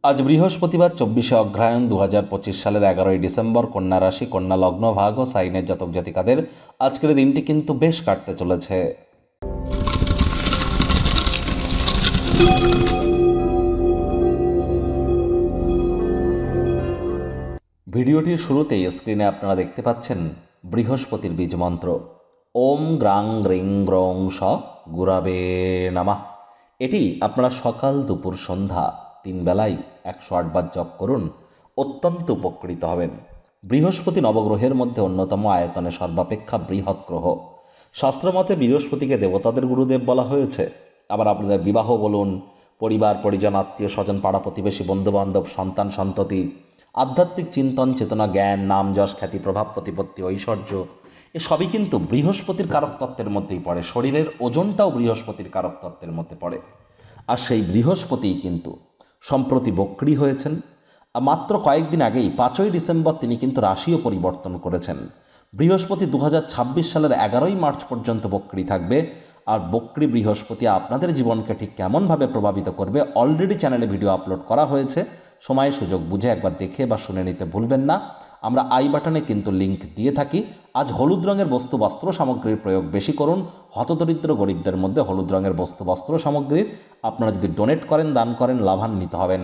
আজ বৃহস্পতিবার 24শে অগ্রহায়ণ 2025 সালের 11ই ডিসেম্বর। কন্যা রাশি, কন্যা লগ্ন, ভাগ ও সাইনের জাতক জাতিকাদের আজকের দিনটি কিন্তু বেশ কাটতে চলেছে। ভিডিওটির শুরুতেই স্ক্রিনে আপনারা দেখতে পাচ্ছেন বৃহস্পতির বীজ মন্ত্র ওম গ্রাং গ্রিং গ্রং স গুরাবে নামা। এটি আপনারা সকাল দুপুর সন্ধ্যা 3 বেলায় 108 বার জপ করুন, অত্যন্ত উপকৃত হবেন। বৃহস্পতি নবগ্রহের মধ্যে অন্যতম, আয়তনে সর্বাপেক্ষা বৃহৎ গ্রহ। শাস্ত্রমতে বৃহস্পতিকে দেবতাদের গুরুদেব বলা হয়েছে। আবার আপনাদের বিবাহ বলুন, পরিবার পরিজন, আত্মীয় স্বজন, পাড়া প্রতিবেশী, বন্ধুবান্ধব, সন্তান সন্ততি, আধ্যাত্মিক চিন্তন চেতনা, জ্ঞান, নাম যশ, খ্যাতি, প্রভাব, প্রতিপত্তি, ঐশ্বর্য, এসবই কিন্তু বৃহস্পতির কারক তত্ত্বের মধ্যেই পড়ে। শরীরের ওজনটাও বৃহস্পতির কারক তত্ত্বের মধ্যে পড়ে। আর সেই বৃহস্পতিই কিন্তু সম্প্রতি বক্রী হয়েছেন। আর মাত্র কয়েকদিন আগেই 5ই ডিসেম্বর তিনি কিন্তু রাশিও পরিবর্তন করেছেন। বৃহস্পতি 2026 সালের 11ই মার্চ পর্যন্ত বক্রী থাকবে। আর বক্রী বৃহস্পতি আপনাদের জীবনকে ঠিক কেমনভাবে প্রভাবিত করবে অলরেডি চ্যানেলে ভিডিও আপলোড করা হয়েছে। সময় সুযোগ বুঝে একবার দেখে বা শুনে নিতে ভুলবেন না। আমরা আই বাটনে কিন্তু লিংক দিয়ে থাকি। আজ হলুদ রঙের বস্তু বস্ত্র সামগ্রীর প্রয়োগ বেশি করুন। হতদরিদ্র গরিবদের মধ্যে হলুদ রঙের বস্তু বস্ত্র সামগ্রীর আপনারা যদি ডোনেট করেন, দান করেন, লাভান্বিত হবেন।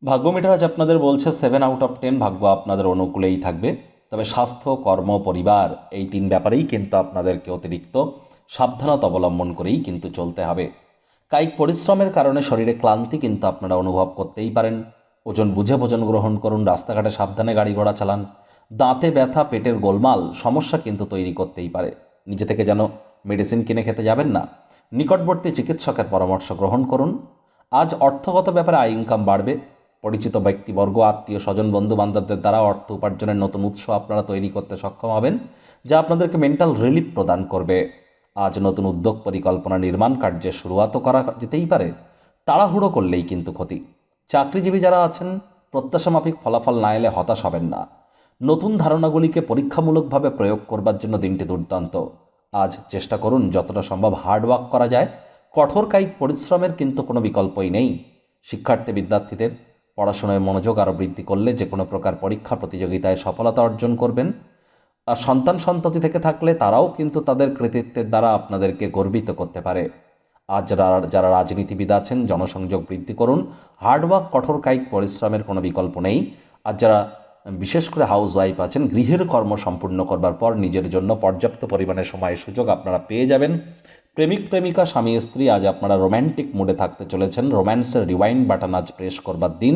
ভাগ্য মিটার আজ আপনাদের বলছে 7 আউট অফ 10, ভাগ্য আপনাদের অনুকূলেই থাকবে। তবে স্বাস্থ্য, কর্ম, পরিবার এই 3 ব্যাপারেই কিন্তু আপনাদেরকে অতিরিক্ত সাবধানতা অবলম্বন করেই কিন্তু চলতে হবে। কায়িক পরিশ্রমের কারণে শরীরে ক্লান্তি কিন্তু আপনারা অনুভব করতেই পারেন। ওজন বুঝে ভোজন গ্রহণ করুন, রাস্তাঘাটে সাবধানে গাড়ি ঘোড়া চালান। দাঁতে ব্যথা, পেটের গোলমাল সমস্যা কিন্তু তৈরি করতেই পারে। নিজে থেকে যেন মেডিসিন কিনে খেতে যাবেন না, নিকটবর্তী চিকিৎসকের পরামর্শ গ্রহণ করুন। আজ অর্থগত ব্যাপারে আয় ইনকাম বাড়বে। পরিচিত ব্যক্তিবর্গ, আত্মীয় স্বজন, বন্ধু বান্ধবদের দ্বারা অর্থ উপার্জনের নতুন উৎস আপনারা তৈরি করতে সক্ষম হবেন, যা আপনাদেরকে মেন্টাল রিলিফ প্রদান করবে। আজ নতুন উদ্যোগ, পরিকল্পনা, নির্মাণ কার্যের শুরুয়াতও করা যেতেই পারে। তাড়াহুড়ো করলেই কিন্তু ক্ষতি। চাকরিজীবী যারা আছেন, প্রত্যাশামাফিক ফলাফল না এলে হতাশ হবেন না। নতুন ধারণাগুলিকে পরীক্ষামূলকভাবে প্রয়োগ করবার জন্য দিনটি দুর্দান্ত। আজ চেষ্টা করুন যতটা সম্ভব হার্ডওয়ার্ক করা যায়। কঠোর কায়িক পরিশ্রমের কিন্তু কোনো বিকল্পই নেই। শিক্ষার্থী বিদ্যার্থীদের পড়াশোনায় মনোযোগ আরও বৃদ্ধি করলে যে কোনো প্রকার পরীক্ষা প্রতিযোগিতায় সফলতা অর্জন করবেন। আর সন্তান সন্ততি থেকে থাকলে তারাও কিন্তু তাদের কৃতিত্বের দ্বারা আপনাদেরকে গর্বিত করতে পারে। আজ যারা রাজনীতিবিদ আছেন, জনসংযোগ বৃদ্ধি করুন। হার্ডওয়ার্ক, কঠোর কায়িক পরিশ্রমের কোনো বিকল্প নেই। আর যারা বিশেষ করে হাউস ওয়াইফ আছেন, গৃহের কর্ম সম্পূর্ণ করবার পর নিজের জন্য পর্যাপ্ত পরিমাণে সময় সুযোগ আপনারা পেয়ে যাবেন। প্রেমিক প্রেমিকা, স্বামী স্ত্রী আজ আপনারা রোম্যান্টিক মুডে থাকতে চলেছেন। রোম্যান্সের রিওয়াইন্ড বাটন আজ প্রেস করবার দিন।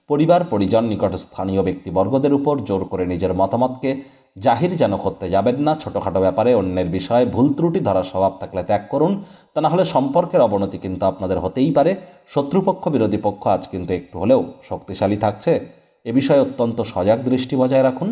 পরিবার পরিজন, নিকট স্থানীয় ব্যক্তিবর্গদের উপর জোর করে নিজের মতামতকে জাহির যেন করতে যাবেন না। ছোটোখাটো ব্যাপারে অন্যের বিষয়ে ভুল ত্রুটি ধরার স্বভাব থাকলে ত্যাগ করুন, তা না হলে সম্পর্কের অবনতি কিন্তু আপনাদের হতেই পারে। শত্রুপক্ষ, বিরোধী পক্ষ আজ কিন্তু একটু হলেও শক্তিশালী থাকছে। এ বিষয়ে অত্যন্ত সজাগ দৃষ্টি বজায় রাখুন।